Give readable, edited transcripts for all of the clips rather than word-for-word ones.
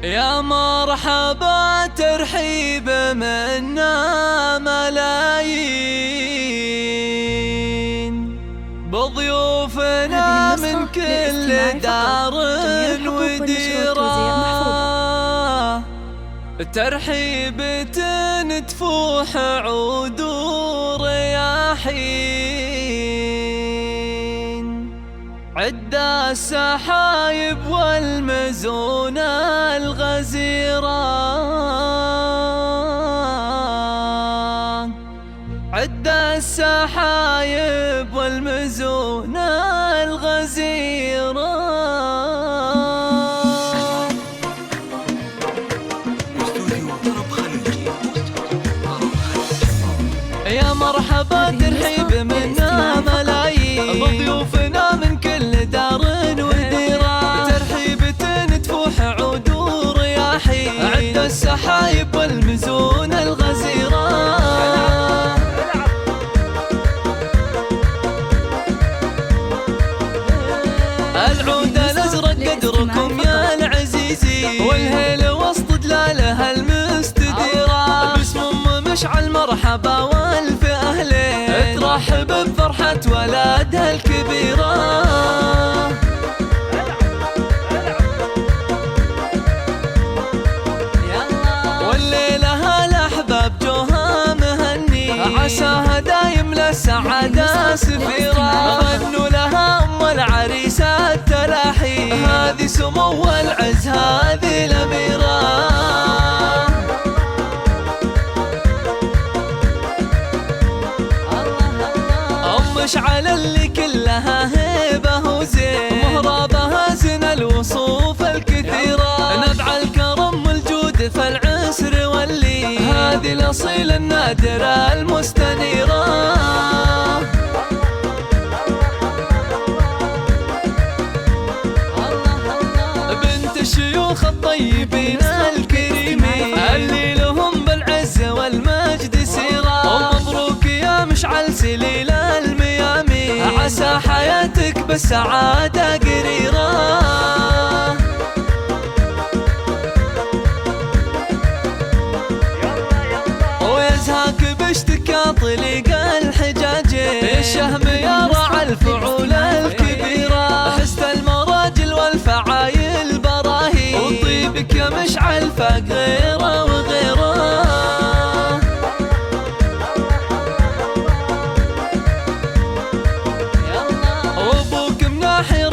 يا مرحبا ترحيب منا ملايين بضيوفنا من كل دار وديرة، ترحيب تفوح عود ورياحين، عدة السحايب والمزون الغزيرة، عدة السحايب والمزون الغزيرة. يا مرحبا ترحيب منا ملايين بضيوفنا من كل دار وديرة، ترحيب تفوح عود ورياحين، عد السحايب والمزون الغزيرة. العود الازرق قدركم يا العزيزي، والهيل وسط دلالها المستديرة، باسم مشعل مرحبا والف اهلين، ترحب بفرحة ولادها الكبيرة. والليلة الاحباب جوها مهني، عساها دايم للسعادة سفيرة، غنوا لها ام العريس التلاحي، هذه سمو العز هذه الاميرة. مشعل اللي كلها هيبة وزين، مهرابها زين الوصوف الكثيرة، نبع الكرم والجود في العسر واللي، هذه الأصيل النادرة المستنيرة. بنت الشيوخ الطيبين الكريمين، اللي لهم بالعز والمجد سيرة، ومبروك يا مشعل سليل الميامي، عسى حياتك بالسعادة قريرة. ويزهاك باشتكى طليق الحجاجين، الشهم يا راعى الفعول الكبيرة، حست المراجل والفعايل براهي، وطيبك يا مشعل فاق غيره وغيره.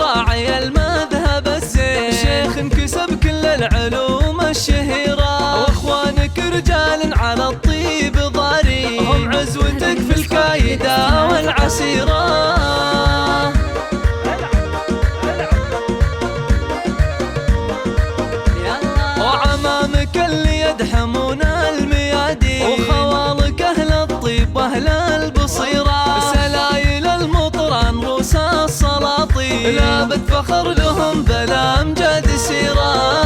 راعي المذهب الزين، شيخ انكسب كل العلوم الشهيرة، واخوانك رجال على الطيب ضاري، هم عزوتك في الكايدة والعسيرة. وعمامك اللي يدحمون الميادين، وخوالك اهل الطيب واهل البصيرة، سلايل المطران روس السلاطين، لا بتفخر لهم بلا امجاد سيرة.